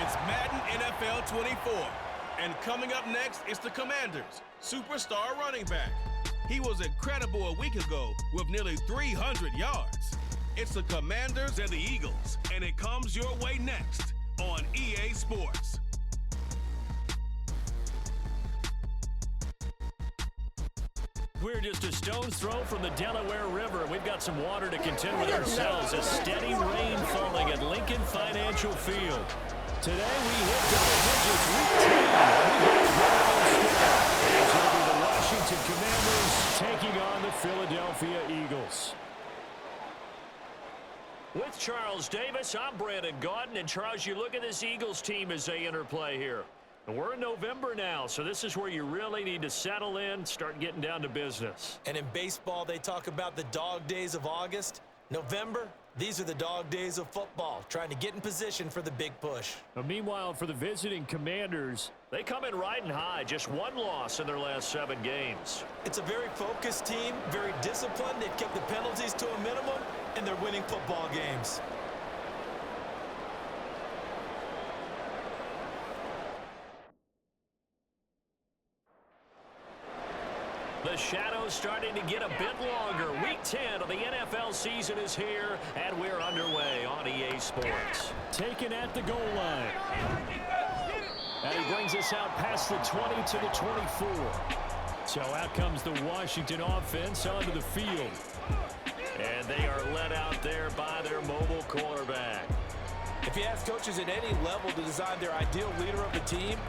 It's Madden NFL 24. And coming up next is the Commanders' superstar running back. He was incredible a week ago with nearly 300 yards. It's the Commanders and the Eagles, and it comes your way next on EA Sports. We're just a stone's throw from the Delaware River. We've got some water to contend with ourselves. A steady rain falling at Lincoln Financial Field. Today we hit double digits. Week 10. It's over the Washington Commanders taking on the Philadelphia Eagles. With Charles Davis, I'm Brandon Gaudin. And Charles, you look at this Eagles team as they enter play here. And we're in November now, so this is where you really need to settle in, start getting down to business. And in baseball, they talk about the dog days of August. November, these are the dog days of football, trying to get in position for the big push. But meanwhile, for the visiting Commanders, they come in riding high, just one loss in their last 7 games. It's a very focused team, very disciplined. They've kept the penalties to a minimum, and they're winning football games. The shadow's starting to get a bit longer. Week 10 of the NFL season is here, and we're underway on EA Sports. Taken at the goal line. And he brings us out past the 20 to the 24. So out comes the Washington offense onto the field. And they are led out there by their mobile quarterback. If you ask coaches at any level to design their ideal leader of the team,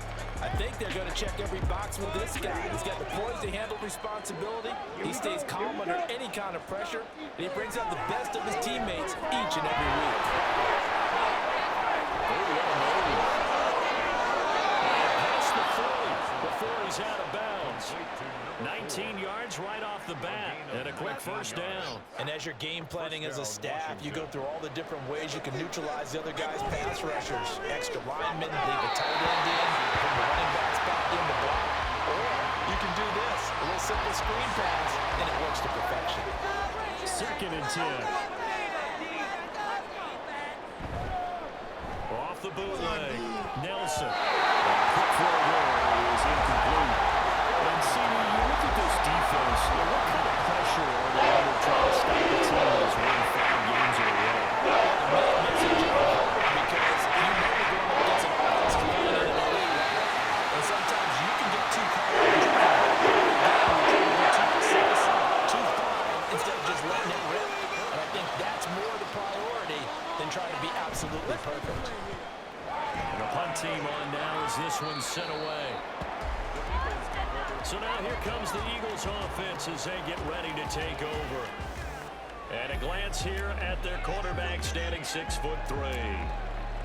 I think they're going to check every box with this guy. He's got the poise to handle responsibility. He stays calm under any kind of pressure, and he brings out the best of his teammates each and every week. Past the 40 before he's out of bounds. 19 yards right off the bat, and a quick first down. And as you're game planning as a staff, you go through all the different ways you can neutralize the other guy's pass rushers. Extra linemen, leave a tight end in, bring the running backs back in the block. Or you can do this, a little simple screen pass, and it works to perfection. 2nd and 10. Off the bootleg, Nelson. Quick throw there is incomplete. And see, when you look at this defense, what kind of pressure are they under trying to stop the team that has won 5 games in a row? It makes it harder because you know you're going up against an offense coming in the league. And sometimes you can get too caught up in trying to be too precise, too fine, instead of just letting it rip. And I think that's more the priority than trying to be absolutely perfect. And the punt team on now as this one's sent away. So now here comes the Eagles offense as they get ready to take over. And a glance here at their quarterback standing 6'3".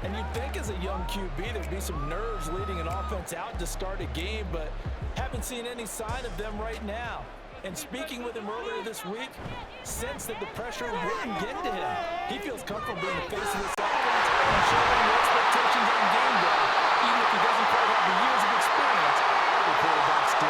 And you'd think as a young QB there'd be some nerves leading an offense out to start a game, but haven't seen any sign of them right now. And speaking with him earlier this week, sensed that the pressure wouldn't get to him. He feels comfortable being the face of this offense and showing the expectations on game day, even if he doesn't quite have the years of experience other quarterbacks do.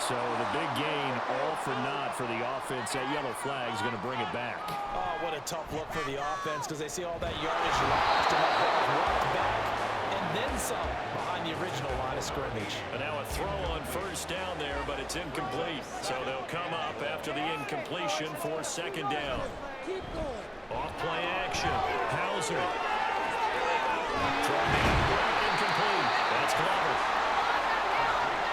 So the big gain, all for naught for the offense. That yellow flag is going to bring it back. Oh, what a tough look for the offense because they see all that yardage lost and that ball walked back. And then some behind the original line of scrimmage. And now a throw on first down there, but it's incomplete. So they'll come up after the incompletion for 2nd down. Off play action. Hauser. Incomplete. That's Glover.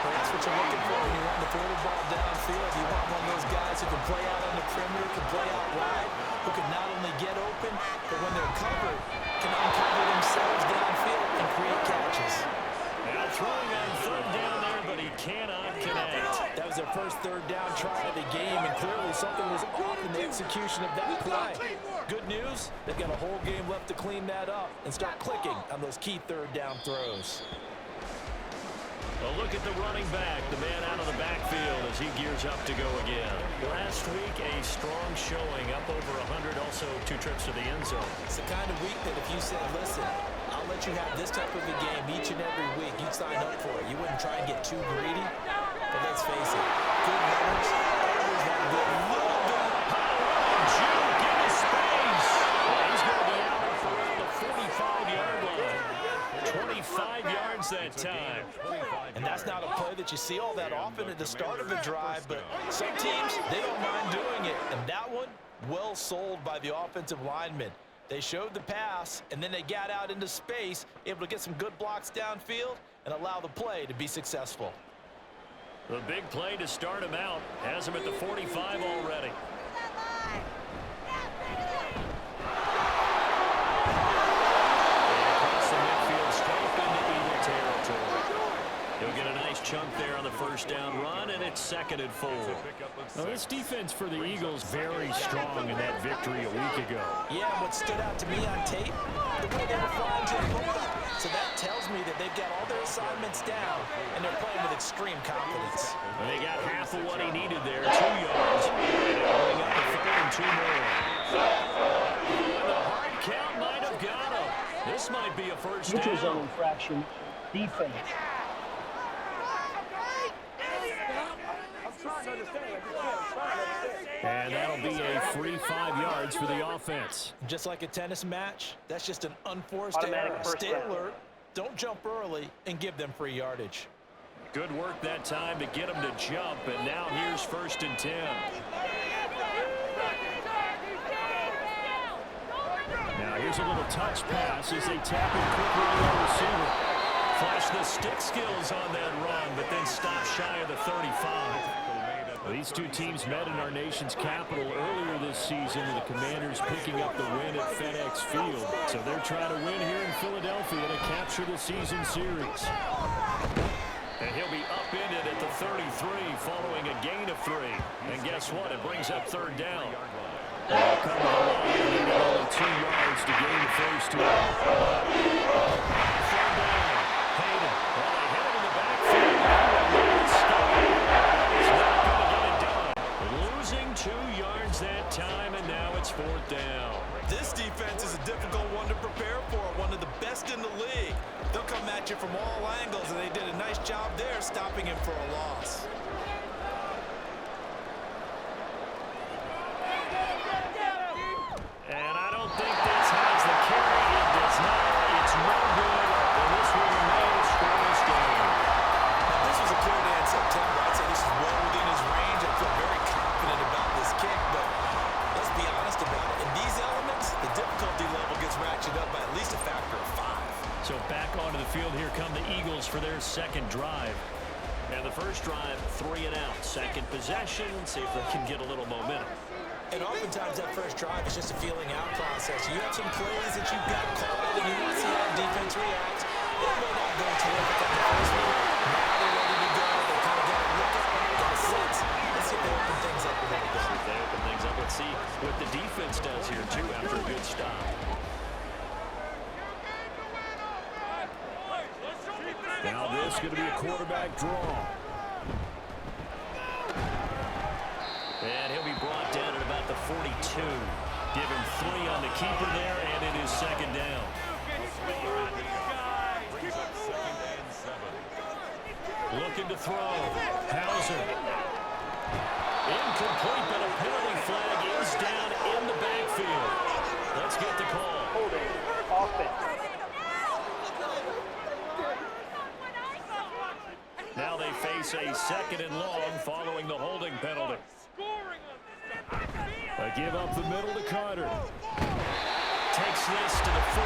That's what you're looking for when you want to throw the ball downfield. You want one of those guys who can play out on the perimeter, can play out wide, who can not only get open, but when they're covered, can uncover themselves downfield and create catches. Now throwing on 3rd down there, but he cannot connect. That was their first 3rd down try of the game, and clearly something was off in the execution of that play. Good news, they've got a whole game left to clean that up and start clicking on those key 3rd down throws. A look at the running back, the man out of the backfield as he gears up to go again. Last week, a strong showing, up over 100, also 2 trips to the end zone. It's the kind of week that if you said, listen, I'll let you have this type of a game each and every week, you'd sign up for it. You wouldn't try and get too greedy. But let's face it, good runners always have a little bit that you see all that often at the start of a drive, but some teams, they don't mind doing it. And that one, well sold by the offensive lineman. They showed the pass, and then they got out into space, able to get some good blocks downfield and allow the play to be successful. The big play to start him out has him at the 45 already. Across the midfield, straight into Eagle territory. He'll get a nice chunk there on the first down run, and it's 2nd and 4. Now, this defense for the Eagles very strong in that victory a week ago. Yeah, what stood out to me on tape, the way they were flying to the football. So that tells me that they've got all their assignments down, and they're playing with extreme confidence. And they got half of what he needed there, 2 yards. And it'll bring up the 3rd and 2 more. And the hard count might have got him. This might be a first down. Neutral zone infraction, defense. And that'll be a free 5 yards for the offense. Just like a tennis match, that's just an unforced error. Stay alert, don't jump early, and give them free yardage. Good work that time to get him to jump, and now here's 1st and 10. Now here's a little touch pass as they tap it quickly to the receiver. Flash the stick skills on that run, but then stop shy of the 35. These two teams met in our nation's capital earlier this season, with the Commanders picking up the win at FedEx Field. So they're trying to win here in Philadelphia to capture the season series. And he'll be upended at the 33 following a gain of 3. And guess what? It brings up 3rd down. They'll come to the line and need only 2 yards to gain the first one. 3rd down. Hayden. Well, they hit him in the backfield. He's not going to get it done. Losing 2 yards that time, and now it's 4th down. This defense is a difficult one to prepare for, one of the best in the league. They'll come at you from all angles, and they did a nice job there stopping him for a loss. And I don't think this has the carry. It does not. It's no good, and this will remain a scoreless game. Now, this was a clear day in September. I'd say this is well within his range. I feel very confident about this kick, but let's be honest about it. In these elements, the difficulty level gets ratcheted up by at least a factor of 5. So back onto the field, here come the Eagles for their 2nd drive. And the first drive, 3 and out. 2nd possession, see if they can get a little momentum. And oftentimes that first drive is just a feeling out process. You have some plays that you've got called, and you want to see how the defense reacts. It may not go terrific on the first one. Now they're ready to go. They kind of got a look at it, got a sense. Let's see if they open things up a little bit. See if they open things up. Let's see what the defense does here, too, after a good stop. Now this is going to be a quarterback draw. And he'll be brought down at about the 42. Give him 3 on the keeper there, and it is 2nd down. Looking to throw. Hauser. Incomplete, but a penalty flag is down in the backfield. Let's get the call. Holding, offense. Now they face a 2nd and long following the holding penalty. They give up the middle to Carter. Takes this to the 45.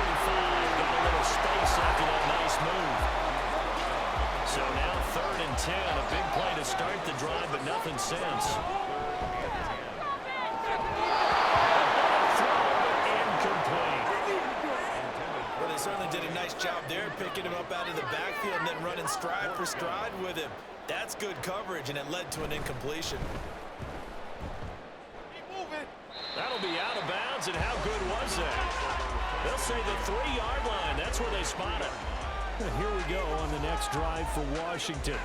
Got a little space after that nice move. So now 3rd and 10. A big play to start the drive, but nothing since. Incomplete. Well, they certainly did a nice job there, picking him up out of the backfield and then running stride for stride with him. That's good coverage, and it led to an incompletion. That'll be out of bounds, and how good was that? They'll say the 3-yard line. That's where they spot it. And here we go on the next drive for Washington.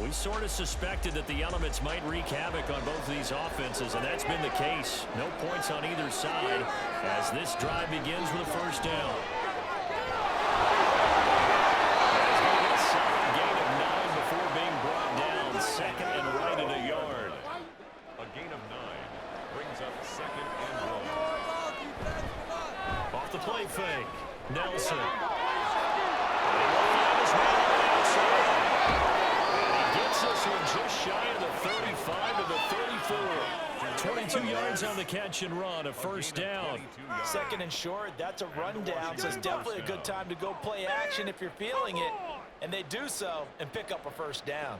We sort of suspected that the elements might wreak havoc on both of these offenses, and that's been the case. No points on either side as this drive begins with a first down. That's going to get a solid gain of 9 before being brought down. 2nd and right at a yard. A gain of 9 brings up 2nd and 1. Off the play fake. Nelson. He gets So just shy of the 35 to the 34. 22 yards on the catch and run, a first down. Second and short, that's a rundown, so it's definitely a good time to go play action if you're feeling it. And they do so and pick up a first down.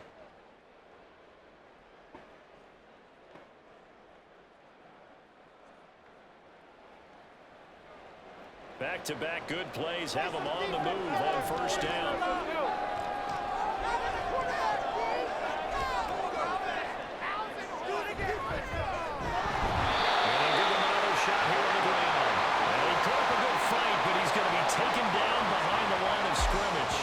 Back-to-back good plays have them on the move on first down. Taken down behind the line of scrimmage.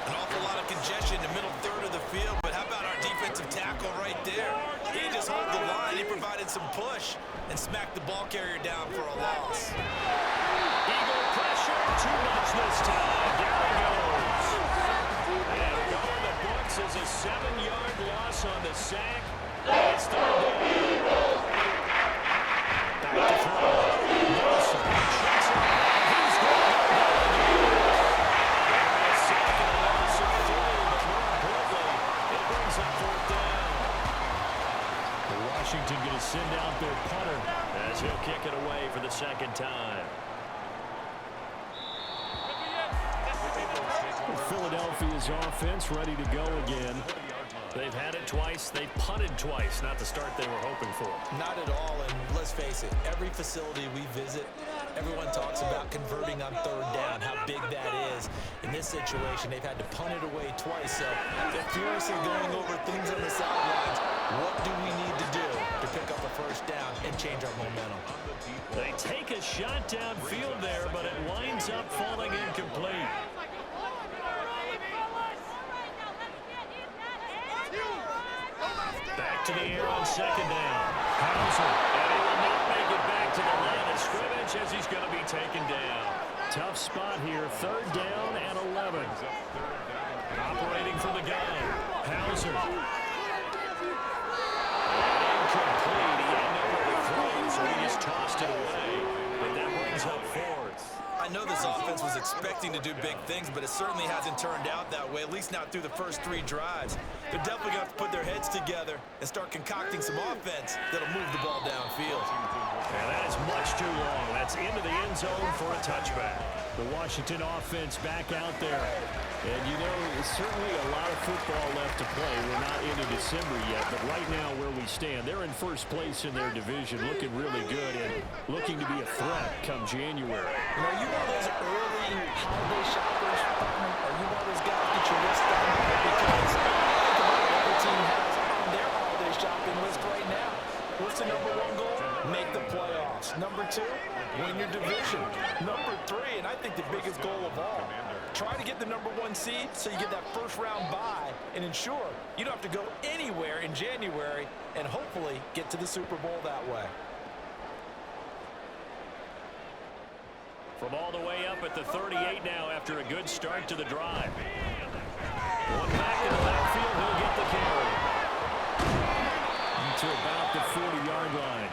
An awful lot of congestion in the middle third of the field, but how about our defensive tackle right there? He didn't just hold the line, he provided some push and smacked the ball carrier down for a loss. Eagle pressure, too much this time. There he goes. And going the books is a 7-yard loss on the sack. It's third down. Back to throw. Wilson checks it out. He's going to go down again. And a second loss of 3, but more importantly, it brings up fourth down. Washington going to send out their punter as he'll kick it away for the second time. Philadelphia's offense ready to go again. They've had it twice. They've punted twice. Not the start they were hoping for. Not at all, and let's face it, every facility we visit, everyone talks about converting on third down, how big that is. In this situation, they've had to punt it away twice, so they're furiously going over things on the sidelines. What do we need to do to pick up a first down and change our momentum? They take a shot downfield there, but it winds up falling incomplete. Back to the air on second down. Hauser, and he will not make it back to the line of scrimmage as he's going to be taken down. Tough spot here, third down and 11. Operating from the gun, Hauser. Incomplete. He had nowhere to throw, so he just tossed it away. But that brings up fourth. I know this offense was expecting to do big things, but it certainly hasn't turned out that way, at least not through the first 3 drives. They're definitely going to have to put their heads together and start concocting some offense that'll move the ball downfield. And that is much too long. That's into the end zone for a touchback. The Washington offense back out there. And, you know, certainly a lot of football left to play. We're not into December yet, but right now where we stand, they're in first place in their division, looking really good and looking to be a threat come January. You know, you one of those early holiday shoppers, or you one of those guys get your list done because every team has on their holiday shopping list right now. What's the number 1 goal? Make the playoffs. Number 2, win your division. Number 3, and I think the biggest goal of all, try to get the number 1 seed so you get that first round bye and ensure you don't have to go anywhere in January and hopefully get to the Super Bowl that way. From all the way up at the 38 now after a good start to the drive. One back in the backfield, he'll get the carry. To about the 40-yard line.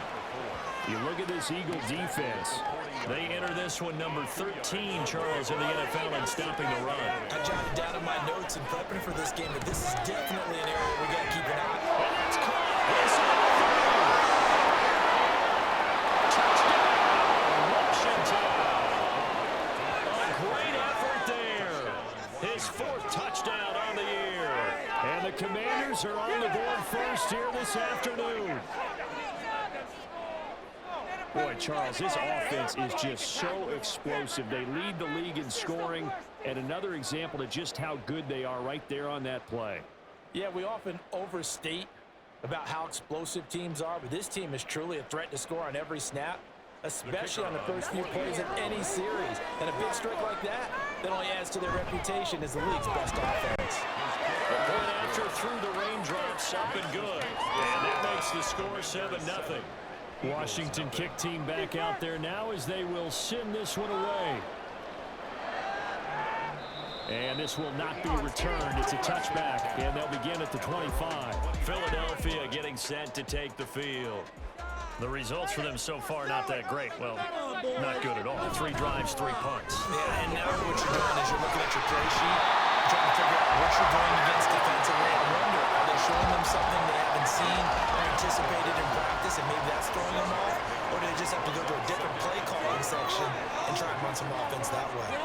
You look at this Eagle defense. They enter this one number 13, Charles, in the NFL in stopping the run. I jotted down in my notes in prepping for this game that this is definitely an area we got to keep an eye on. And that's caught. Touchdown, Washington. A great effort there. His 4th touchdown on the year. And the Commanders are on the board first here this afternoon. Boy, Charles, this offense is just so explosive. They lead the league in scoring, and another example of just how good they are right there on that play. Yeah, we often overstate about how explosive teams are, but this team is truly a threat to score on every snap, especially on the first few plays of any series. And a big streak like that only adds to their reputation as the league's best offense. Going after through the raindrops, up and good. And that makes the score 7-0. Washington kick team back out there now as they will send this one away. And this will not be returned. It's a touchback, and they'll begin at the 25. Philadelphia getting set to take the field. The results for them so far not that great. Well, not good at all. 3 drives, 3 punts. Yeah, and now what you're doing is you're looking at your play sheet, trying to figure out what you're going against defensively. I wonder, showing them something they haven't seen or anticipated in practice, and maybe that's throwing them off? Or do they just have to go to a different play calling section and try and run some offense that way?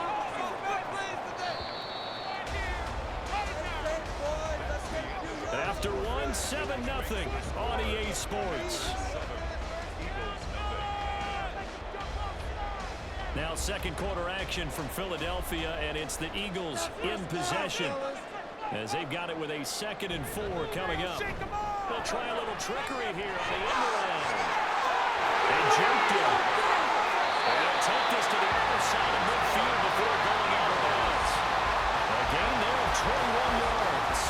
After one, 7-0 on EA Sports. Now second quarter action from Philadelphia, and it's the Eagles in possession as they've got it with a 2nd and 4 coming up. They'll try a little trickery here on the end around. They jumped him. And they'll take this to the other side of midfield before going out of bounds. A gain there of 21 yards.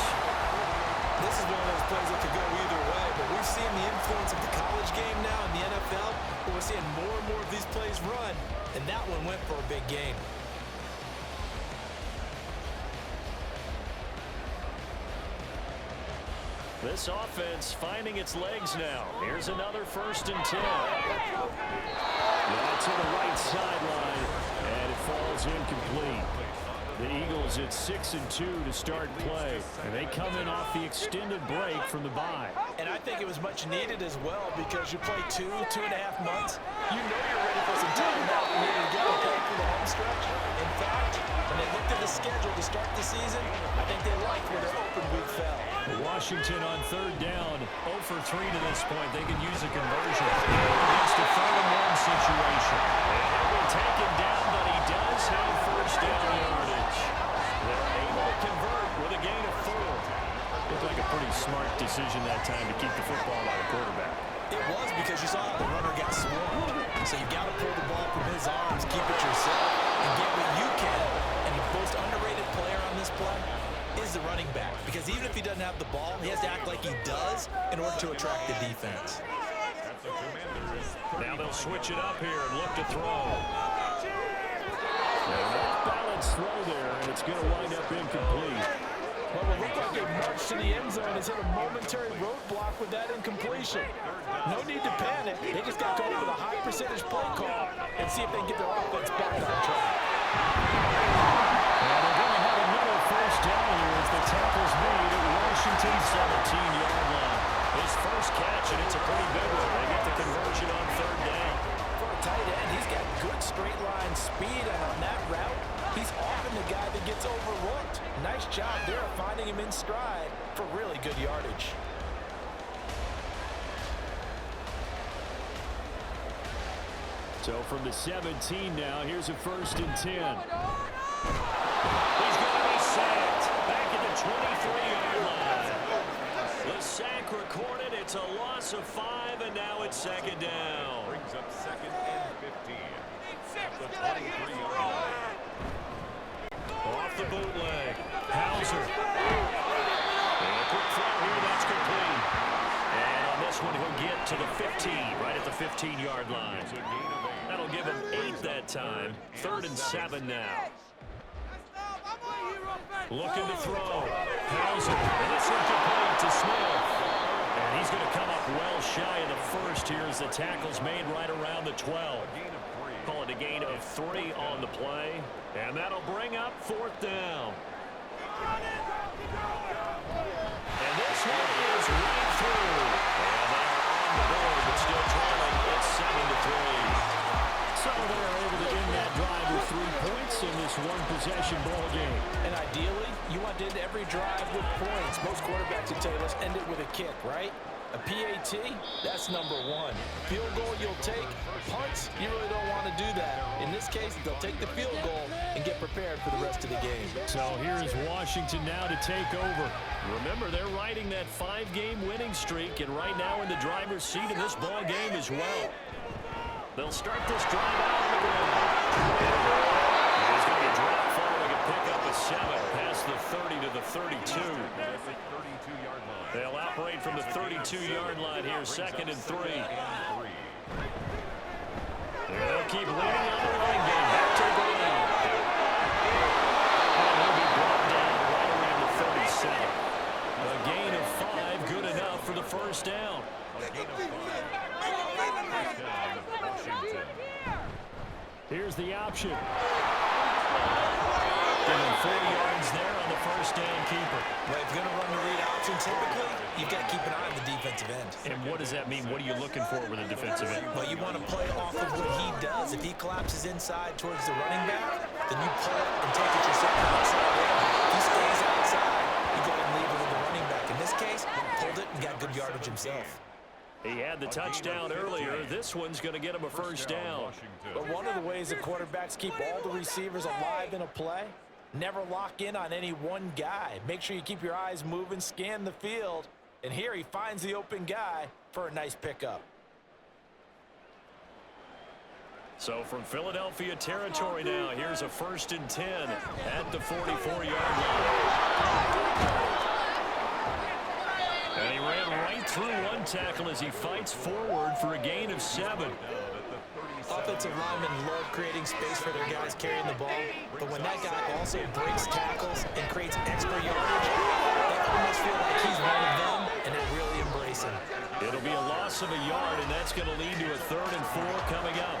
This is one of those plays that could go either way, but we've seen the influence of the college game now in the NFL, but we're seeing more and more of these plays run, and that one went for a big gain. This offense finding its legs now. Here's another 1st and 10. Now to the right sideline, and it falls incomplete. The Eagles at 6 and 2 to start play, and they come in off the extended break from the bye. And I think it was much needed as well, because you play 2.5 months. You know you're ready for some time out and ready to go for the home stretch. In fact, when they looked at the schedule to start the season, I think they liked where their open week fell. Washington on 3rd down, 0 for 3 to this point. They can use a conversion against a 3rd and 1 situation. And will take him down, but he does have 1st down yardage. They're able to convert with a gain of 4. Looked like a pretty smart decision that time to keep the football by the quarterback. It was, because you saw how the runner got swarmed. So you got to pull the ball from his arms, keep it yourself, and get what you can. And the most underrated player on this play is the running back, because even if he doesn't have the ball, he has to act like he does in order to attract the defense. Now they'll switch it up here and look to throw. Balanced throw there, and it's going to wind up incomplete. Well, it looked like they marched to the end zone and hit a momentary roadblock with that incompletion. No need to panic. They just got to go with a high percentage play call and see if they can get their offense back on track. And they're going to have another 1st down here as the tackle's made at Washington's 17-yard line. His first catch, and it's a pretty big one. They get the conversion on 3rd down. For a tight end, he's got good straight line speed, and on that route, he's often the guy that gets overlooked. Nice job there of finding him in stride for really good yardage. So from the 17 now, here's a 1st and 10. He's going to be sacked back at the 23-yard line. The sack recorded. It's a loss of 5, and now it's 2nd down. Brings up 2nd and 15. At the 23-yard line. Off the bootleg. Hauser. And a quick throw here. That's complete. And on this one, he'll get to the 15, right at the 15-yard line. That'll give him 8 that time. 3rd and 7 now. Looking to throw. Hauser. And this one complete to Smith. And he's going to come up well shy of the 1st here as the tackle's made right around the 12. Call it a gain of 3 on the play. And that'll bring up 4th down. And this one is right through. And they're on the board, but still trailing. It's 7-3. So they're able to end that drive with 3 points in this one-possession ball game. And ideally, you want to end every drive with points. Most quarterbacks would tell you, let's end it with a kick, right? A PAT, that's number 1. Field goal you'll take. Punts, you really don't want to do that. In this case, they'll take the field goal and get prepared for the rest of the game. So here's Washington now to take over. Remember, they're riding that 5-game winning streak, and right now in the driver's seat in this ball game as well. They'll start this drive out on the ground. He's going to be dropped following a pickup of 7 past the 30 to the 32. They'll operate from the 32-yard line here, 2nd and 3. They'll keep leading on the running game. Back to the ground. And he'll be brought down right around the 37. A gain of 5, good enough for the 1st down. Here's the option. gaining 4 yards there on the first down keeper. Right, if you're going to run the read option, typically, you've got to keep an eye on the defensive end. And what does that mean? What are you looking for with a defensive end? Well, you want to play off of what he does. If he collapses inside towards the running back, then you pull it and take it yourself outside in. If he stays outside, you go and leave it with the running back. In this case, he pulled it and got good yardage himself. He had the touchdown earlier. This one's going to get him a first down. But one of the ways the quarterbacks keep all the receivers alive in a play, never lock in on any one guy. Make sure you keep your eyes moving, scan the field, and here he finds the open guy for a nice pickup. So from Philadelphia territory now, here's a 1st and 10 at the 44-yard line. And he ran right through one tackle as he fights forward for a gain of 7. Offensive linemen love creating space for their guys carrying the ball, but when that guy also breaks tackles and creates extra yardage, they almost feel like he's one of them, and they really embrace him. It'll be a loss of a yard, and that's going to lead to a 3rd and 4 coming up.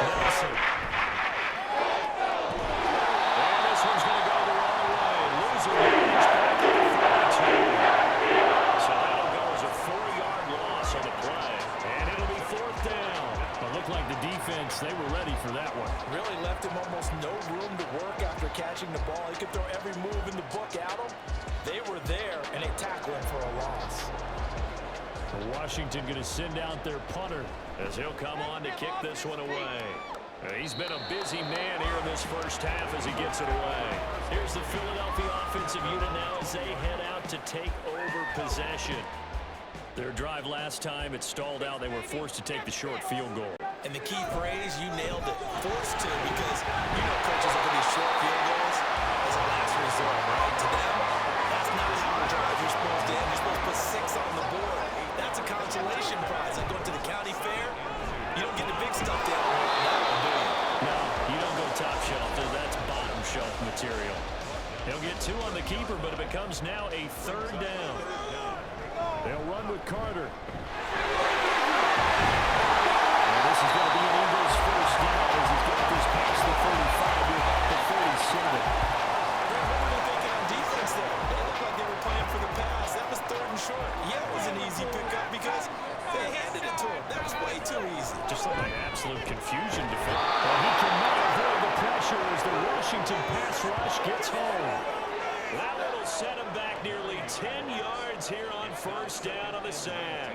Nelson. They were ready for that one. Really left him almost no room to work after catching the ball. He could throw every move in the book at him. They were there, and they tackled him for a loss. Washington going to send out their punter as he'll come on to kick this one away. He's been a busy man here in this first half as he gets it away. Here's the Philadelphia offensive unit now as they head out to take over possession. Their drive last time, it stalled out. They were forced to take the short field goal. And the key phrase, you nailed it, forced to, because you know coaches are going to be short field goals as a last resort, right? To them, that's not how the drive you're supposed to end. You're supposed to put 6 on the board. That's a consolation prize. Like going to the county fair, you don't get the big stuff down there. No, you don't go top shelf. That's bottom shelf material. He'll get 2 on the keeper, but it becomes now a 3rd down. They'll run with Carter. This is going to be an Eagles first down as he's got this past the 35 to the 37. What were they thinking on defense there? They looked like they were playing for the pass. That was 3rd and short. Yeah, it was an easy pickup because they handed it to him. That was way too easy. Just like absolute confusion to fit. Well, he cannot avoid the pressure as the Washington pass rush gets home. That one will set him back nearly 10 yards here on 1st down on the sack.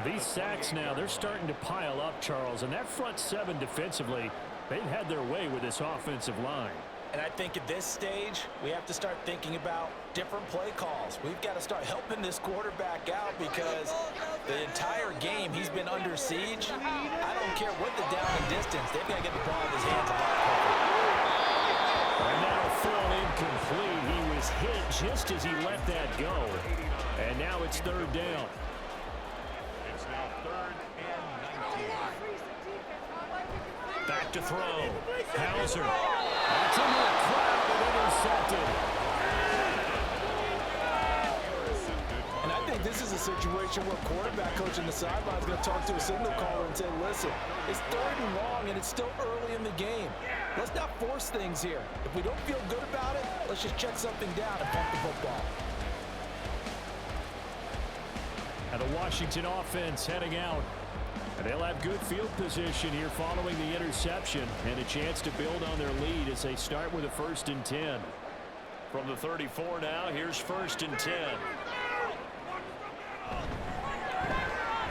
These sacks now, they're starting to pile up, Charles, and that front 7 defensively, they've had their way with this offensive line. And I think at this stage, we have to start thinking about different play calls. We've got to start helping this quarterback out because the entire game he's been under siege. I don't care what the down and distance. They've got to get the ball in his hands a lot quicker. And now thrown incomplete. He was hit just as he let that go. And now it's 3rd down. It's now 3rd and 19. Back to throw. Hauser. That's into the crowd and intercepted. And I think this is a situation where quarterback coach on the sideline is going to talk to a signal caller and say, listen, it's 3rd and long and it's still early in the game. Let's not force things here. If we don't feel good about it, let's just check something down and pump the football. And the Washington offense heading out. And they'll have good field position here following the interception and a chance to build on their lead as they start with a 1st and 10. From the 34 now, here's 1st and 10.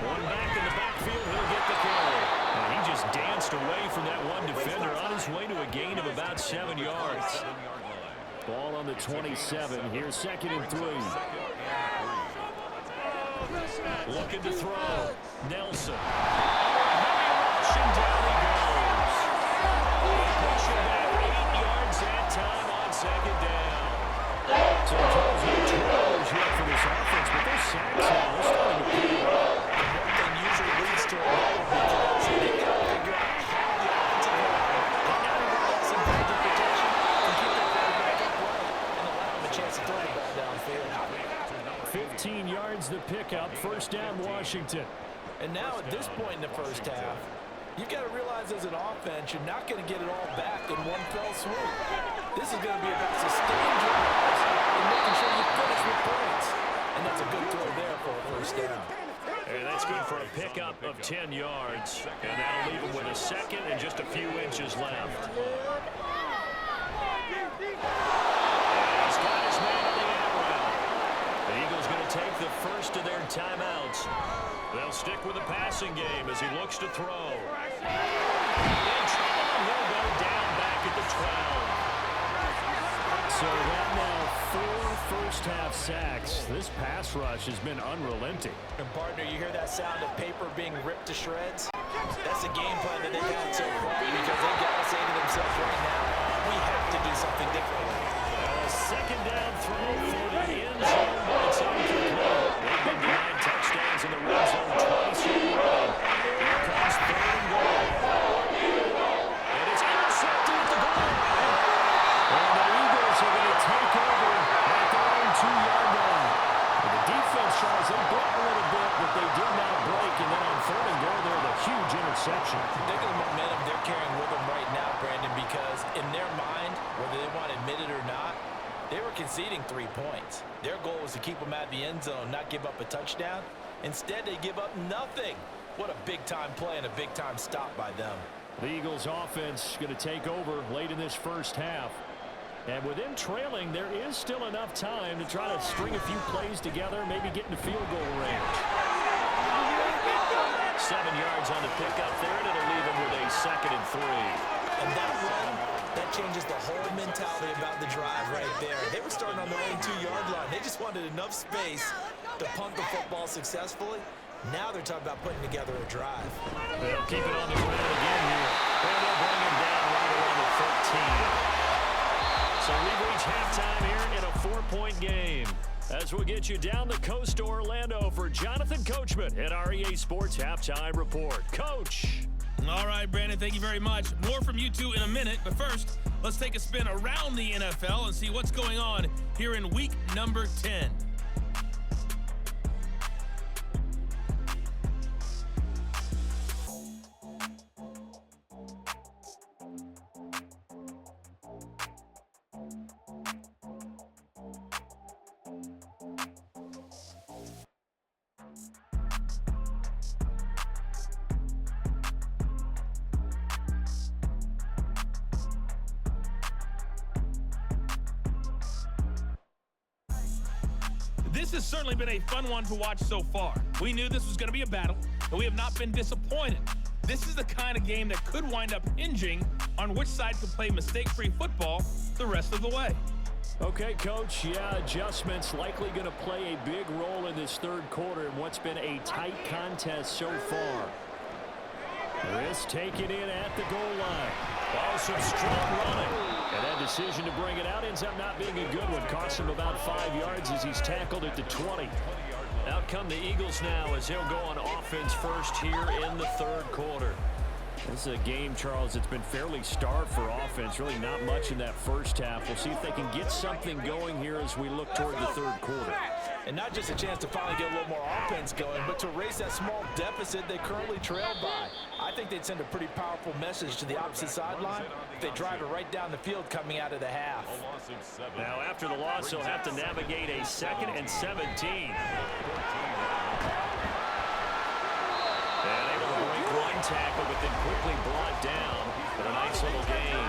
One back in the backfield, he'll get the carry. And he just danced away from that one defender on his way to a gain of about 7 yards. Ball on the 27. Here's 2nd and 3. Looking to throw. Nelson. Rushing down he goes. Pushing back 8 yards that time on 2nd down. So Charles, no turnovers yet for this offense, but those sacks now, they're starting to pay off. One thing usually leads to another because they've got to figure out how the offensive line and everyone else in package protection can keep that quarterback upright and allow him a chance to throw the ball downfield. 15 yards the pickup, 1st down Washington. And now at this point in the first half, You've got to realize as an offense, you're not going to get it all back in one fell swoop. This is going to be about sustained drives and making sure you finish with points. And that's a good throw there for a first down. And that's good for a pickup of 10 yards. And that'll leave him with a second and just a few inches left. He's got his man on the end route. The Eagles going to take the first of their timeouts. They'll stick with the passing game as he looks to throw. In trouble, and he'll go down back at the 12. So right now, 4 first-half sacks. This pass rush has been unrelenting. And partner, you hear that sound of paper being ripped to shreds? That's a game plan that they've had so far because they got to say to themselves right now, we have to do something differently. A second down throw for the end zone, but it's incomplete. They've been denied touchdowns in the red zone twice already. Here comes third and goal. And it's intercepted at the goal line. And the Eagles are going to take over at their own 2-yard line. And the defense tries to block a little bit, but they did not break. And then on third and goal, there was a huge interception. Think of the momentum they're carrying with them right now, Brandon, because in their mind, whether they want to admit it or not, they were conceding 3 points. Their goal was to keep them out of the end zone, not give up a touchdown. Instead, they give up nothing. What a big-time play and a big-time stop by them. The Eagles offense going to take over late in this first half. And with them trailing, there is still enough time to try to string a few plays together, maybe get into field goal range. 7 yards on the pickup there, and it'll leave him with a second and 3. And that run, that changes the whole mentality about the drive right there. They were starting on their own 2-yard line. They just wanted enough space to punt the football successfully. Now they're talking about putting together a drive. They'll keep it on the ground again here. And they'll bring him down right around the 13. So we've reached halftime here in a 4-point game. As we'll get you down the coast to Orlando for Jonathan Coachman at our EA Sports Halftime Report. Coach. All right, Brandon, thank you very much. More from you two in a minute, but first, let's take a spin around the NFL and see what's going on here in week number 10. This has certainly been a fun one to watch so far. We knew this was going to be a battle, and we have not been disappointed. This is the kind of game that could wind up hinging on which side could play mistake-free football the rest of the way. Okay, Coach, yeah, adjustments likely going to play a big role in this third quarter in what's been a tight contest so far. This taken in at the goal line. Oh, some strong running. And that decision to bring it out ends up not being a good one. Costs him about 5 yards as he's tackled at the 20. Out come the Eagles now as they'll go on offense first here in the third quarter. This is a game, Charles, that's been fairly starved for offense. Really not much in that first half. We'll see if they can get something going here as we look toward the third quarter. And not just a chance to finally get a little more offense going, but to erase that small deficit they currently trail by. I think they'd send a pretty powerful message to the opposite sideline if they drive it right down the field coming out of the half. Now, after the loss, they'll have to navigate a 2nd and 17. And able to break one tackle, but then quickly brought down with a nice little gain.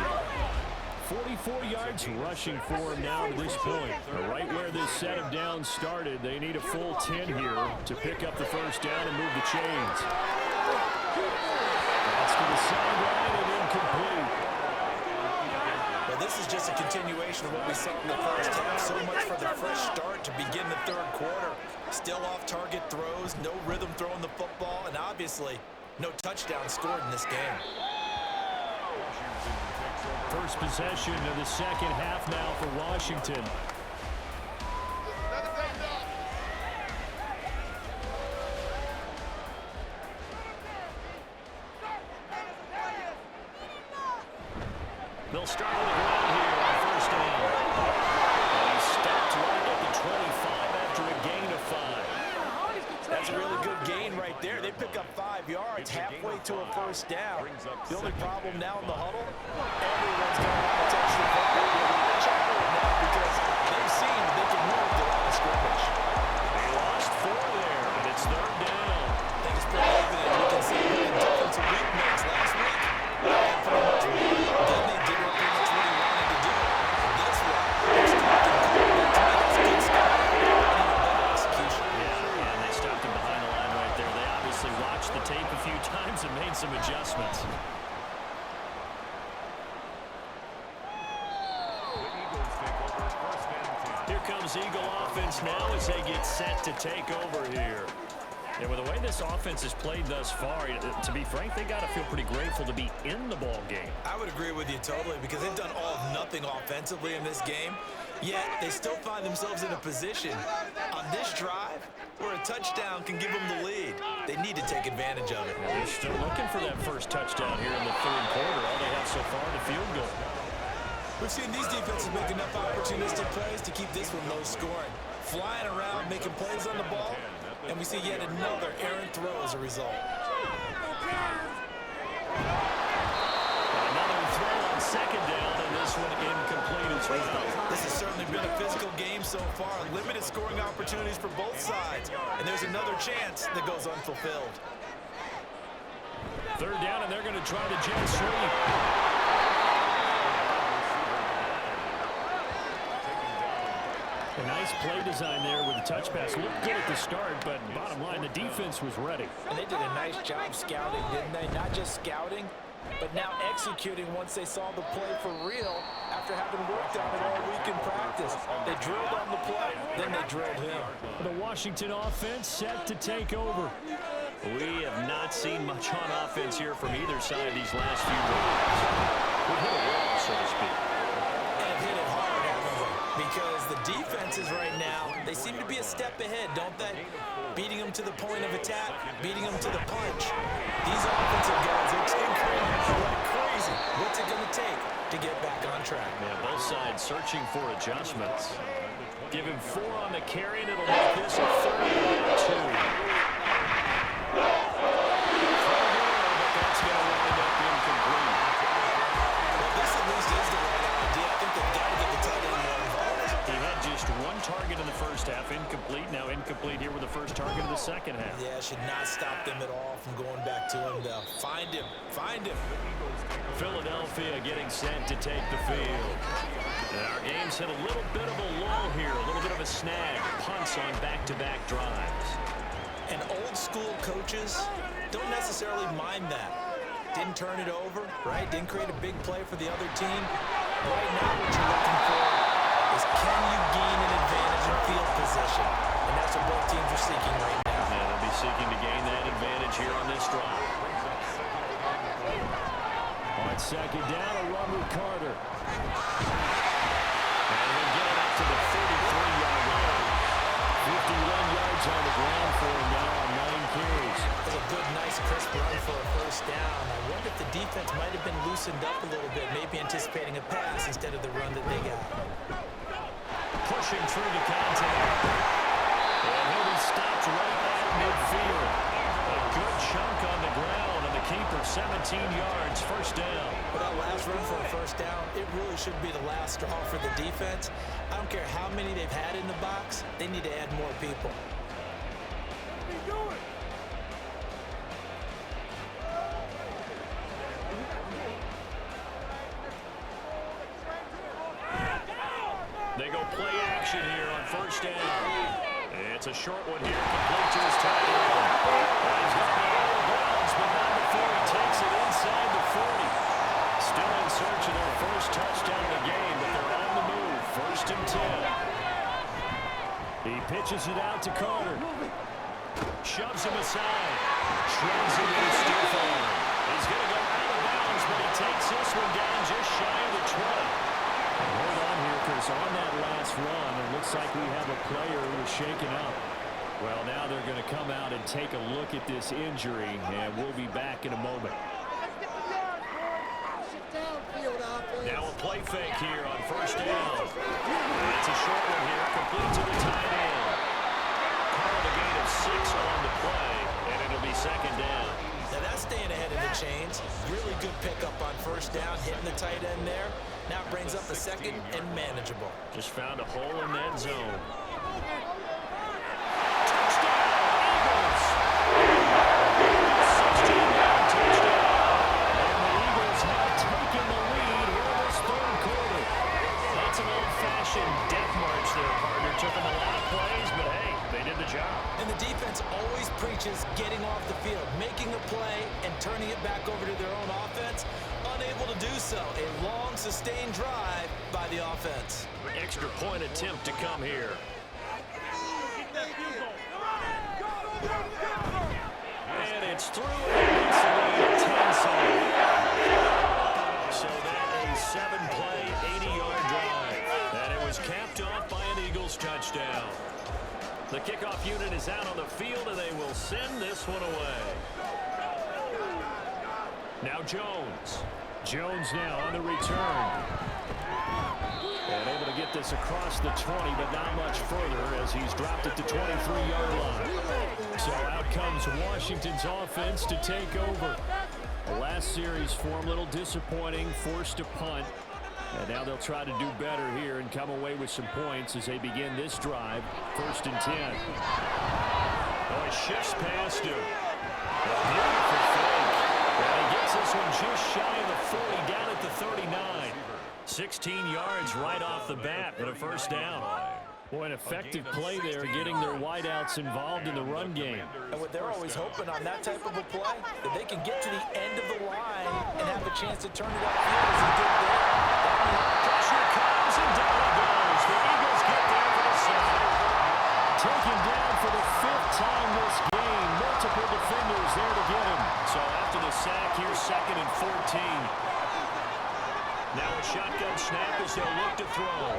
44 yards rushing for him now to this point. Right where this set of downs started, they need a full 10 here to pick up the first down and move the chains. That's to the sideline and incomplete. Well, this is just a continuation of what we saw in the first half. So much for the fresh start to begin the third quarter. Still off-target throws, no rhythm throwing the football, and obviously no touchdown scored in this game. First possession of the second half now for Washington. They'll start on the ground here on first down. And he stopped right at the 25 after a gain of 5. That's a really good gain right there. They pick up 5 yards. offense halfway to a first down. The only problem now in the huddle, everyone's going to want to touch the football. They're chattering now because they've seen they can move the line of scrimmage. They lost 4 there, and it's 3rd down. I think it's pretty evident. We can see the defensive weakness last week. And pretty much Disney did pretty much what he wanted to do. This one, they're stopped him. To me, that's good stuff. And even better execution. Yeah, and they stopped him behind the line right there. They obviously watched the tape a few times and made some adjustments. Here comes Eagle offense now as they get set to take over here. Yeah, with the way this offense has played thus far, to be frank, they got to feel pretty grateful to be in the ball game. I would agree with you totally because they've done all of nothing offensively in this game, yet they still find themselves in a position on this drive where a touchdown can give them the lead. They need to take advantage of it. They're still looking for that first touchdown here in the 3rd quarter. All they have so far, the field goal. We've seen these defenses make enough opportunistic plays to keep this one low scoring. Flying around, making plays on the ball, and we see yet another errant throw as a result. Another throw on 2nd down, and this one incomplete as well. This has certainly been a physical game so far. Limited scoring opportunities for both sides, and there's another chance that goes unfulfilled. 3rd down, and they're going to try the jet sweep. A nice play design there with the touch pass. Looked good at the start, but bottom line, the defense was ready. And they did a nice job scouting, didn't they? Not just scouting, but now executing once they saw the play for real after having worked on it all week in practice. They drilled on the play, then they drilled him. The Washington offense set to take over. We have not seen much on offense here from either side these last few drives. We hit a wall, so to speak. And hit it hard, haven't we? Because the defenses right now, they seem to be a step ahead, don't they? Beating them to the point of attack, beating them to the punch. These offensive guys are tinkering like crazy. What's it going to take to get back on track? Yeah, both sides searching for adjustments. Give him 4 on the carry, and it'll make this a 3rd and 2. That's going to wind up incomplete. Well, this at least is the right idea. I think they've got to get the tight end more involved. He had just 1 target in the first half, incomplete. Now incomplete here with the first target of the second half. Yeah, should not stop them at all from going back to him, though. Find him. Find him. Philadelphia getting set to take the field. And our game's hit a little bit of a lull here, a little bit of a snag. Punts on back-to-back drives. And old-school coaches don't necessarily mind that. Didn't turn it over, right? Didn't create a big play for the other team. Right now, what you're looking for is can you gain an advantage in field position? And that's what both teams are seeking right now. Yeah, they'll be seeking to gain that advantage here on this drive. On 2nd down, a run with Carter. And he'll get it up to the 33-yard line. 51 yards on the ground for him now on 9 carries. That's a good, nice, crisp run for a first down. I wonder if the defense might have been loosened up a little bit, maybe anticipating a pass instead of the run that they got. Pushing through the contact. And he'll be stopped right at midfield. A good chunk on the ground, and the keeper 17 yards, first down. But that last run for a first down, it really should be the last straw for the defense. I don't care how many they've had in the box, they need to add more people. They go play action here on first down. It's a short one here, complete to his tight end. He's got the out of bounds, but not before he takes it inside the 40. Still in search of their first touchdown of the game, but they're on the move. 1st and 10. He pitches it out to Carter. Shoves him aside. Shreds it with a stiff arm. He's going to go out of bounds, but he takes this one down just shy of the 20. Hold on here, because on that last run, it looks like we have a player who was shaken up. Well, now they're going to come out and take a look at this injury, and we'll be back in a moment. Now a play fake here on first down. It's a short one here, complete to the tight end. Carl, the gain of 6 on the play, and it'll be 2nd down. Now that's brings up a second and manageable. Just found a hole in that zone. Death march there, partner. Took them a lot of plays, but hey, they did the job. And the defense always preaches getting off the field, making a play, and turning it back over to their own offense. Unable to do so. A long, sustained drive by the offense. Extra point attempt to come here. And it's through. And it's a 10-7. So that a 7-play, 80-yard drive. And it was capped off by an Eagles touchdown. The kickoff unit is out on the field, and they will send this one away. Now Jones. Jones now on the return. And able to get this across the 20, but not much further as he's dropped it to 23-yard line. So out comes Washington's offense to take over. The last series for him, a little disappointing, forced a punt. And now they'll try to do better here and come away with some points as they begin this drive. 1st and 10. Oh, he shifts past him. A beautiful fake. And he gets this one just shy of the 40, down at the 39. 16 yards right off the bat, but a first down. Boy, an effective play there, getting their wideouts involved in the run game. And what they're always hoping on that type of a play, that they can get to the end of the line and have a chance to turn it upfield as he did there. Pressure comes and down it goes. The Eagles get there for the sack. Taken down for the 5th time this game. Multiple defenders there to get him. So after the sack, here's 2nd and 14. Now a shotgun snap as they'll look to throw.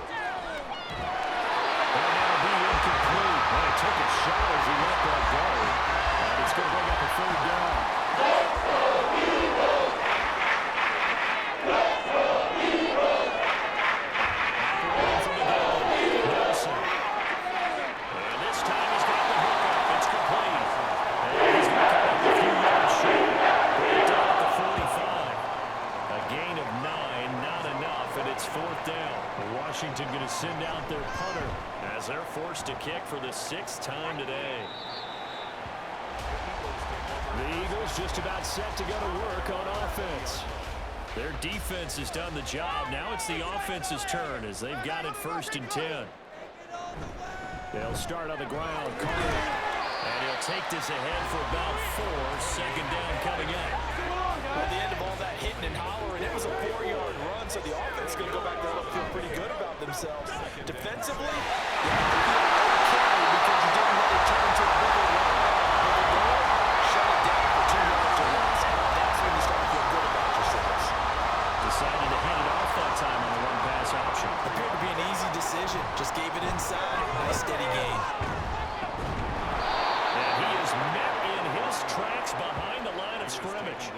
And that'll be incomplete. Well, he took a shot as he let that go. And it's going to bring up a 3rd down. Operating from the goal. Nelson. And this time he's got the hook up. It's complete. And he's going to come up a few yards short. Brought down at the 45. A gain of 9, not enough, and it's 4th down. Washington going to send out their punter as they're forced to kick for the 6th time today. The Eagles just about set to go to work on offense. Their defense has done the job. Now it's the offense's turn as they've got it 1st and 10. They'll start on the ground. And he'll take this ahead for about 4. 2nd down coming up. At the end of all that hitting and hollering, it was a 4-yard run, so the offense is going to go back there and feel pretty good about themselves. Defensively, you have to feel okay because you didn't really turn to a bigger run. But the goal, shut it down for 2 yards or less. That's when you start to feel good about yourselves. Decided to hand it off that time on the run-pass option. Appeared to be an easy decision. Just gave it inside. Nice steady gain. And he is met in his tracks behind the line of scrimmage.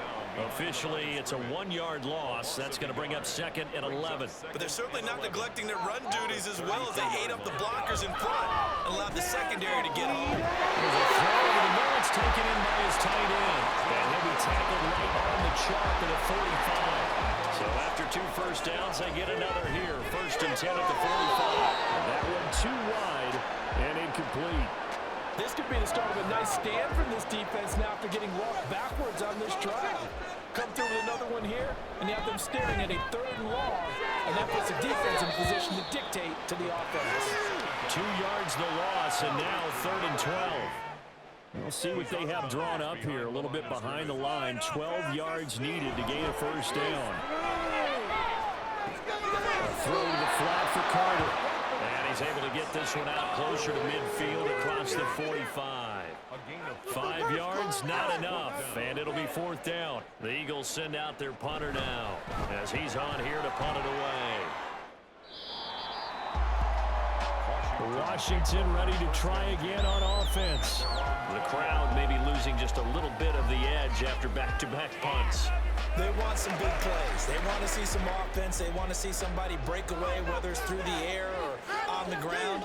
Officially, it's a 1-yard loss. That's going to bring up 2nd and 11. But they're certainly not neglecting their run duties as well as they ate up the blockers in front and allowed the secondary to get home. There's a throw over the middle. It's taken in by his tight end. And he'll be tackled right on the chalk at the 45. So after 2 first downs, they get another here. 1st and 10 at the 45. And that one too wide and incomplete. This could be the start of a nice stand from this defense now after getting walked backwards on this drive. Come through with another one here, and you have them staring at a 3rd and long, and that puts the defense in position to dictate to the offense. 2 yards the loss, and now 3rd and 12. We'll see what they have drawn up here. A little bit behind the line. 12 yards needed to gain a 1st down. A throw to the flat for Carter. And he's able to get this one out closer to midfield across the 45. 5 yards, not enough, and it'll be 4th down. The Eagles send out their punter now as he's on here to punt it away. Washington ready to try again on offense. The crowd may be losing just a little bit of the edge after back-to-back punts. They want some big plays. They want to see some offense. They want to see somebody break away, whether it's through the air or on the ground.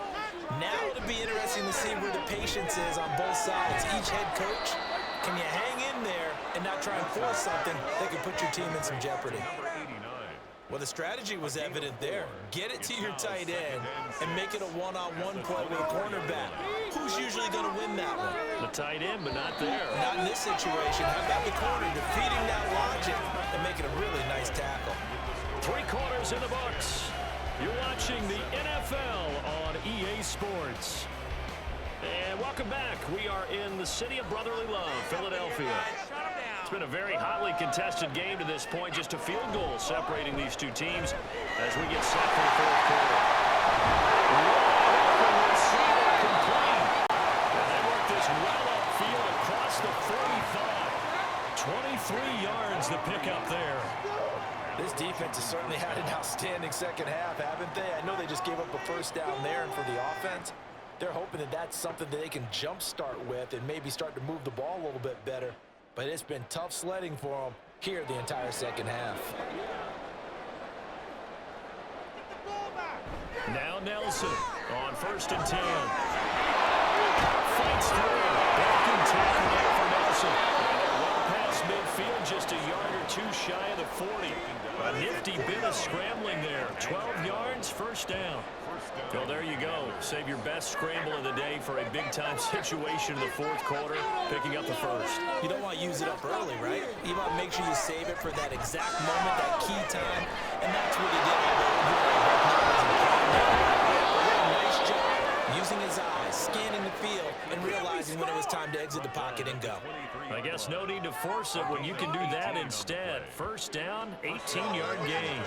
Now it'll be interesting to see where the patience is on both sides. Each head coach, can you hang in there and not try and force something that could put your team in some jeopardy? Well, the strategy was evident there. Get it to your tight end and make it a one-on-one play with a cornerback. Who's usually going to win that one? The tight end, but not there. Not in this situation. How about the corner defeating that logic and making a really nice tackle? 3 quarters in the books. You're watching the NFL on EA Sports. And welcome back. We are in the city of brotherly love, Philadelphia. It's been a very hotly contested game to this point. Just a field goal separating these two teams as we get set for the fourth quarter. Complete. And they work this well upfield across the 45. 23 yards the pickup there. This defense has certainly had an outstanding second half, haven't they? I know they just gave up a first down there, and for the offense, they're hoping that that's something that they can jumpstart with and maybe start to move the ball a little bit better. But it's been tough sledding for them here the entire second half. Now Nelson on 1st and 10. Fights through. Broken tackle there for Nelson. Well past midfield, just a yard or 2 shy of the 40. A nifty bit of scrambling there. 12 yards, first down. Well, there you go. Save your best scramble of the day for a big-time situation in the fourth quarter, picking up the first. You don't want to use it up early, right? You want to make sure you save it for that exact moment, that key time, and that's what he did. A nice job using his eyes, scanning the field, and realizing when it was time to exit the pocket and go. I guess no need to force it when you can do that instead. First down, 18-yard gain.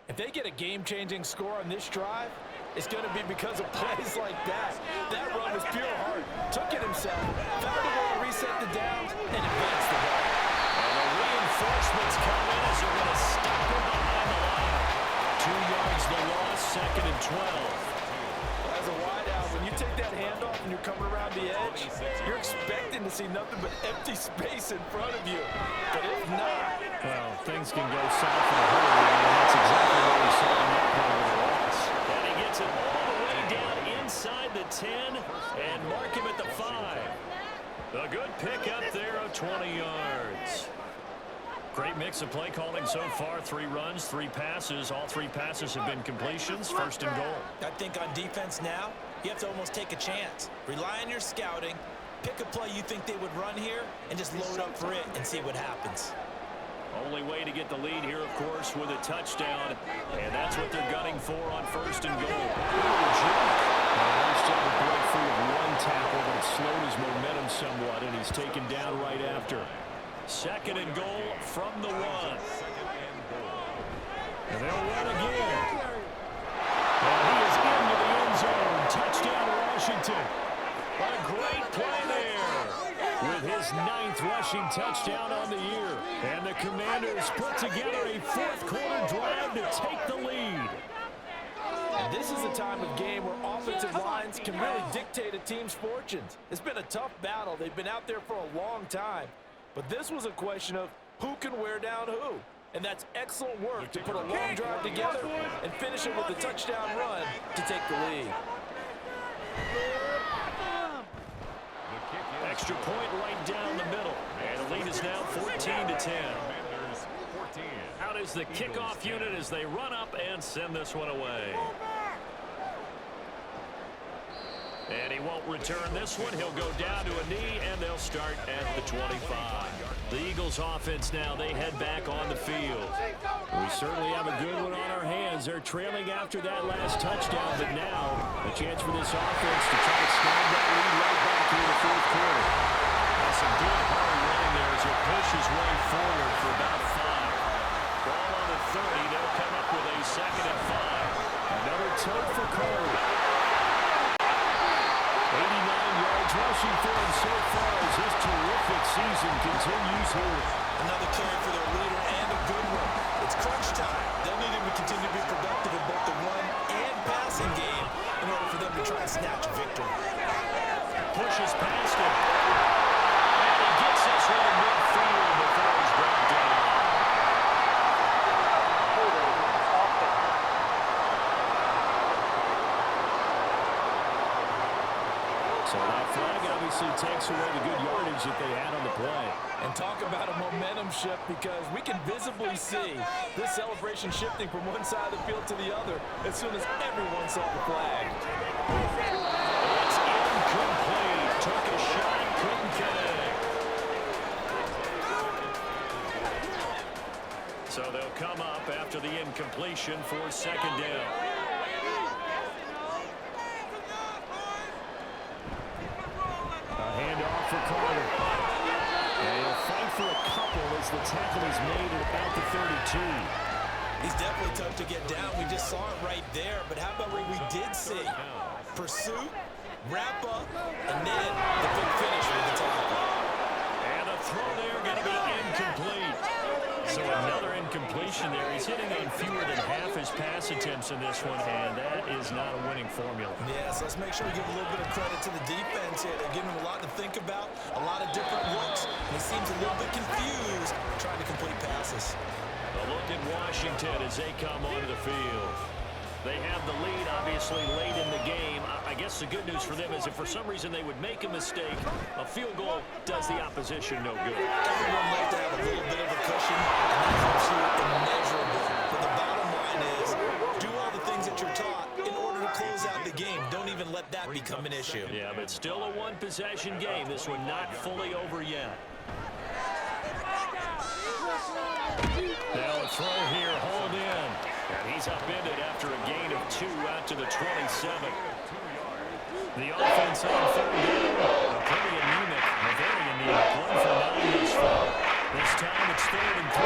If they get a game-changing score on this drive, it's going to be because of plays like that. That run was pure heart. Took it himself, found a way to reset the downs, and advanced the ball. And the reinforcements come in as they're going to stop him behind the line. 2 yards the loss, 2nd and 12. As a wideout, when you take that handoff and you're coming around the edge, you're expecting to see nothing but empty space in front of you. But if not, well, things can go south in a hurry, and that's exactly what we saw in that part of the loss. And he gets it all the way down inside the 10 and mark him at the 5. A good pickup there of 20 yards. Great mix of play calling so far. 3 runs, 3 passes. All 3 passes have been completions. 1st and goal. I think on defense now, you have to almost take a chance. Rely on your scouting. Pick a play you think they would run here and just load up for it and see what happens. Only way to get the lead here, of course, with a touchdown. And that's what they're gunning for on 1st and goal. First ever breakthrough of 1 tackle, but it slowed his momentum somewhat, and he's taken down right after. 2nd and goal from the 1. And they'll run again. And he is into the end zone. Touchdown, Washington. A great play there. With his 9th rushing touchdown on the year. And the Commanders put together a 4th quarter drive to take the lead. And this is a time of game where offensive lines can really dictate a team's fortunes. It's been a tough battle. They've been out there for a long time. But this was a question of who can wear down who. And that's excellent work to put a long drive together and finish it with a touchdown run to take the lead. Extra point right down the middle. And the lead is now 14-10. Out is the kickoff unit as they run up and send this one away. And he won't return this one. He'll go down to a knee, and they'll start at the 25. The Eagles offense now, they head back on the field. We certainly have a good one on our hands. They're trailing after that last touchdown, but now a chance for this offense to try to snag that lead right back here in the fourth quarter. That's some good hard running there as he pushes way forward for about 5. Ball on the 30. They'll come up with a 2nd and 5. Another tug for Curry. 89 yards rushing for him so far as his terrific season continues here. Another carry for their leader and a good one. It's crunch time. They'll need him to continue to be productive in both the run and passing game in order for them to try and snatch a victory. Pushes past him. And he gets this one in midfield before he's brought down. So that flag obviously takes away the good yardage that they had on the play. And talk about a momentum shift, because we can visibly see this celebration shifting from one side of the field to the other as soon as everyone saw the flag. It's incomplete. Took a shot, couldn't connect. So they'll come up after the incompletion for second down. A handoff for Carter. And he'll fight for a couple as the tackle is made at about the 32. He's definitely tough to get down. We just saw it right there. But how about what we did see? Pursuit, wrap up, and then the big finish with the tackle. And the throw there going to be incomplete. So another incompletion there. He's hitting on fewer than half his pass attempts in this one, and that is not a winning formula. Yes, let's make sure we give a little bit of credit to the defense here. They're giving him a lot to think about, a lot of different looks. He seems a little bit confused trying to complete passes. A look at Washington as they come onto the field. They have the lead, obviously, late in the game. I guess the good news for them is if for some reason they would make a mistake, a field goal does the opposition no good. Everyone likes to have a little bit of a cushion, and that helps you immeasurably. But the bottom line is, do all the things that you're taught in order to close out the game. Don't even let that become an issue. Yeah, but still a one-possession game. This one not fully over yet. Now a throw here, hold in. And he's upended after a gain of 2 out to the 27. The offense on third down. Pretty anemic, very anemic. 1 for 9 thus far. This time it's 3rd and 3.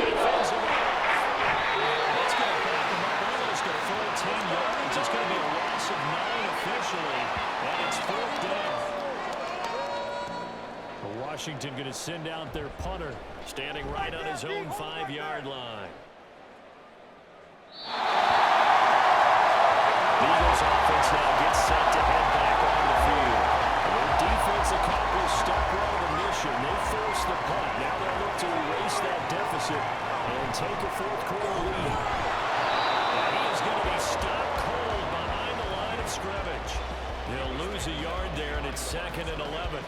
Defends it off. That's going to back him up almost to 14 yards. It's going to be a loss of 9 officially. And it's 4th down. Washington going to send out their punter. Standing right on his own 5-yard line. Eagles offense now gets set to head back on the field. Their defense accomplished step 1 of the mission. They forced the punt. Now they'll look to erase that deficit and take a 4th quarter lead. And he is going to be stopped cold behind the line of scrimmage. They'll lose a yard there, and it's 2nd and 11.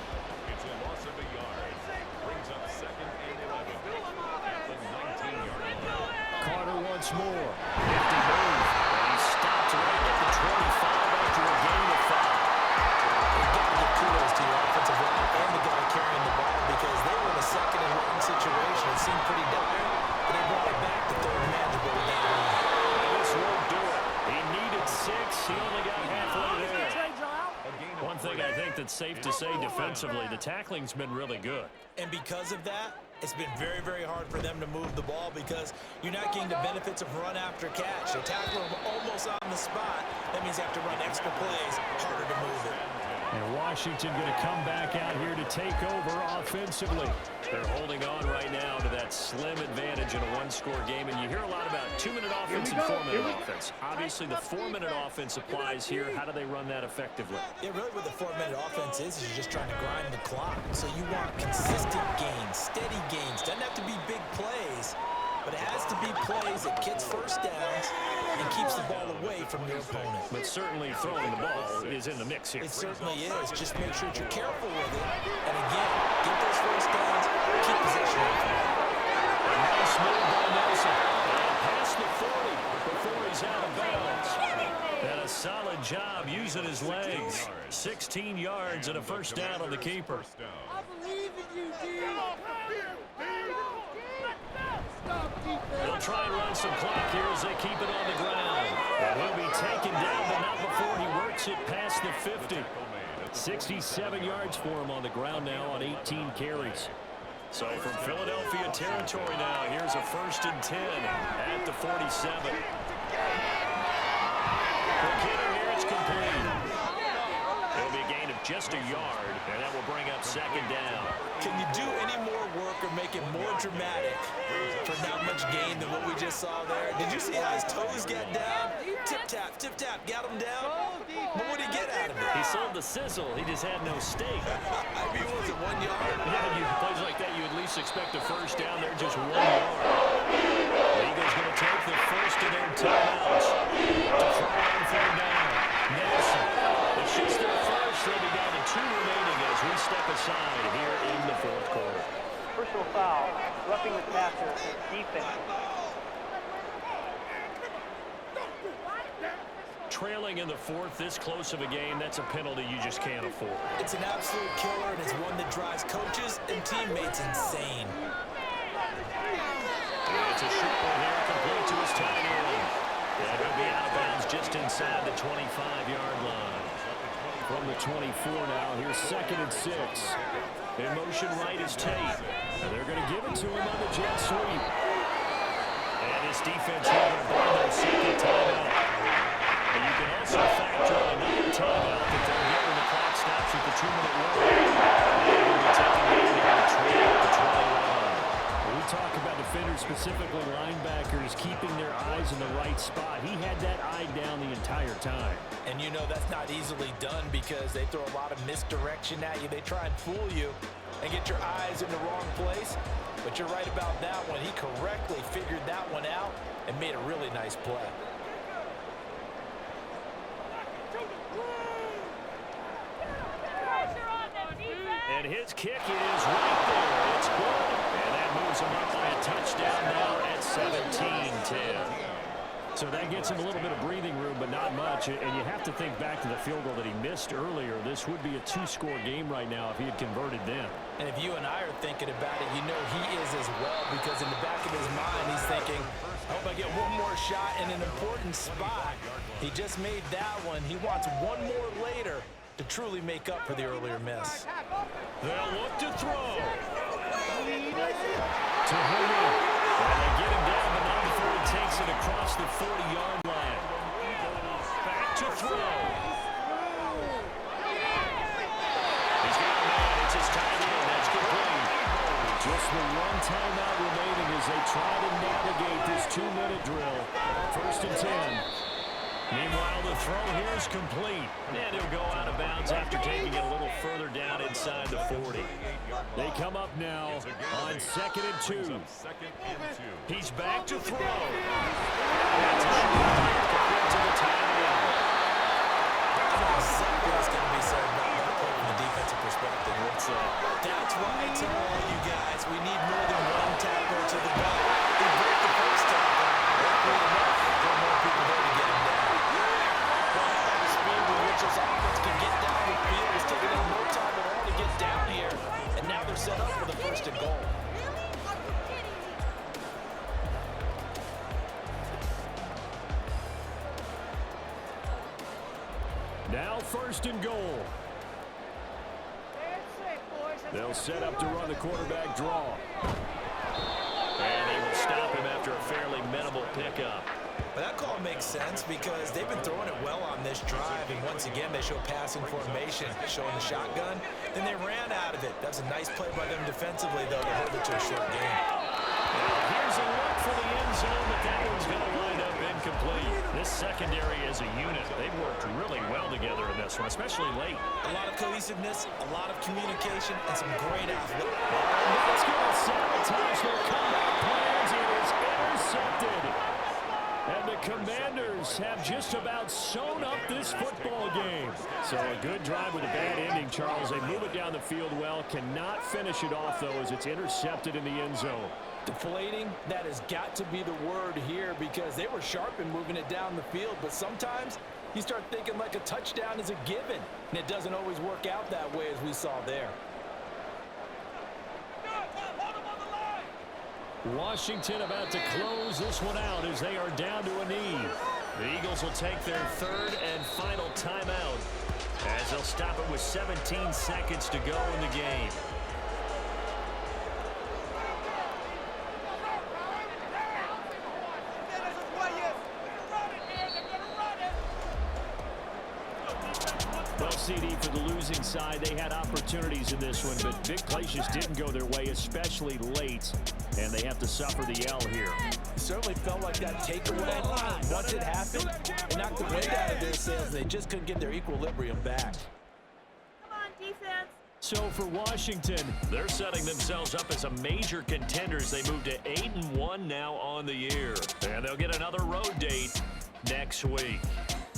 It's a loss of a yard. Brings up 2nd and 11 at the 19-yard line. Carter once more. 50 move. And he stopped right at the 25 after a gain of 5. You've got to give kudos to your offensive line and the guy carrying the ball, because they were in a 2nd and 1 situation. It seemed pretty dire, but they brought it back to 3rd man to go down. And this won't do it. He needed 6. He only got halfway there. One thing I think that's safe to say defensively, the tackling's been really good. And because of that, it's been very, very hard for them to move the ball, because you're not getting the benefits of run after catch. They tackle them almost on the spot. That means you have to run extra plays, harder to move it. And Washington going to come back out here to take over offensively. They're holding on right now to that slim advantage in a 1-score game, and you hear a lot about 2-minute offense and 4-minute offense. Obviously, the 4-minute offense applies here. How do they run that effectively? Yeah, really what the 4-minute offense is you're just trying to grind the clock. So you want consistent gains, steady gains. Doesn't have to be big plays, but it has to be plays that gets first downs and keeps the ball away from your opponent. But certainly throwing the ball is in the mix here. It certainly is. Just make sure that you're careful with it. And again, get those first downs, keep possession of it. Nice move by Nelson. And past the 40 before he's out of bounds. And a solid job using his legs. 16 yards and a first down on the keeper. I believe in you, dude. They'll try and run some clock here as they keep it on the ground. And he'll be taken down, but not before he works it past the 50. 67 yards for him on the ground now on 18 carries. So from Philadelphia territory now, here's a 1st and 10 at the 47. Quick hitter here, it's complete. It'll be a gain of just a yard, and that will bring up 2nd down. Can you do any more work or make it more dramatic for not much gain than what we just saw there? Did you see how his toes get down? Tip-tap, got him down. But what did he get out of it? He sold the sizzle. He just had no steak. I mean, was it 1 yard? Yeah, you plays like that, you at least expect a first down. They're just 1 yard. The Eagles going to take the first of their timeouts to try and 4th down. Nelson, it's just their first. aside here in the fourth quarter. Personal foul, roughing the passer, defense. Trailing in the fourth, this close of a game, that's a penalty you just can't afford. It's an absolute killer, and it's one that drives coaches and teammates insane. It's a short one here, complete to his tight end. And he'll be out of bounds just inside the 25-yard line. From the 24 now, here's 2nd and 6. In motion right is Tate. And they're going to give it to him on the jet sweep. And his defense here going to burn their second timeout. And you can also factor in another timeout that they'll get when the clock stops at the 2-minute warning. They will be taking it here to 12 to 21. We talk about defenders, specifically linebackers, keeping their eyes in the right spot. He had that eye down the entire time. And you know that's not easily done because they throw a lot of misdirection at you. They try and fool you and get your eyes in the wrong place. But you're right about that one. He correctly figured that one out and made a really nice play. And his kick is right there. It's good. And that moves him up by a touchdown now at 17-10. So that gets him a little bit of breathing room, but not much. And you have to think back to the field goal that he missed earlier. This would be a 2-score game right now if he had converted then. And if you and I are thinking about it, you know he is as well, because in the back of his mind, he's thinking, I hope I get one more shot in an important spot. He just made that one. He wants one more later to truly make up for the earlier miss. They'll look to throw. To Henry. And they get him down, but now before he takes it across the 40-yard line. Back to throw. He's got a man. It's his tight end. That's complete. Just the one timeout remaining as they try to navigate this 2-minute drill. 1st and 10. Meanwhile, the throw here is complete. And he'll go out of bounds after taking it a little further down inside the 40. They come up now on 2nd and 2. He's back to throw. That's a shot to the tight end. Exactly what's going to be said about that play from the defensive perspective. That's why I tell all you guys we need more than one tackle to the ball. He broke the first tackle. Luckily enough, there are more people there to get him down. The speed with which this offense can get down the field is taking them no time at all to get down here. And now they're set up for the 1st and goal. Now 1st and goal. They'll set up to run the quarterback draw. And they will stop him after a fairly minimal pickup. But that call makes sense because they've been throwing it well on this drive, and once again they show passing formation, showing the shotgun. Then they ran out of it. That was a nice play by them defensively, though, to hold it to a short game. Here's a look for the end zone, but that one's going to wind up incomplete. This secondary as a unit, they've worked really well together in this one, especially late. A lot of cohesiveness, a lot of communication, and some great athletes. That's going to sabotage their comeback plans. It is intercepted. And the Commanders have just about sewn up this football game. So a good drive with a bad ending, Charles. They move it down the field well, cannot finish it off, though, as it's intercepted in the end zone. Deflating, that has got to be the word here because they were sharp in moving it down the field, but sometimes you start thinking like a touchdown is a given, and it doesn't always work out that way as we saw there. Washington about to close this one out as they are down to a knee. The Eagles will take their 3rd and final timeout as they'll stop it with 17 seconds to go in the game. Well, CD, for the losing side, they had opportunities in this one, but big plays just didn't go their way, especially late, and they have to suffer the L here. It certainly felt like that takeaway. Once it happened, it knocked the wind out of their sails. They just couldn't get their equilibrium back. Come on, defense. So for Washington, they're setting themselves up as a major contenders. They move to 8-1 now on the year, and they'll get another road date next week.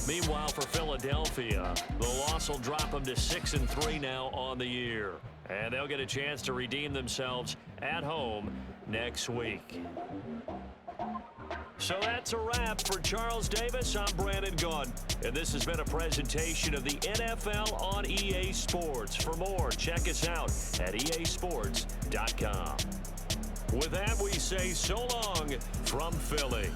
Meanwhile, for Philadelphia, the loss will drop them to 6-3 now on the year. And they'll get a chance to redeem themselves at home next week. So that's a wrap for Charles Davis. I'm Brandon Gunn, and this has been a presentation of the NFL on EA Sports. For more, check us out at easports.com. With that, we say so long from Philly.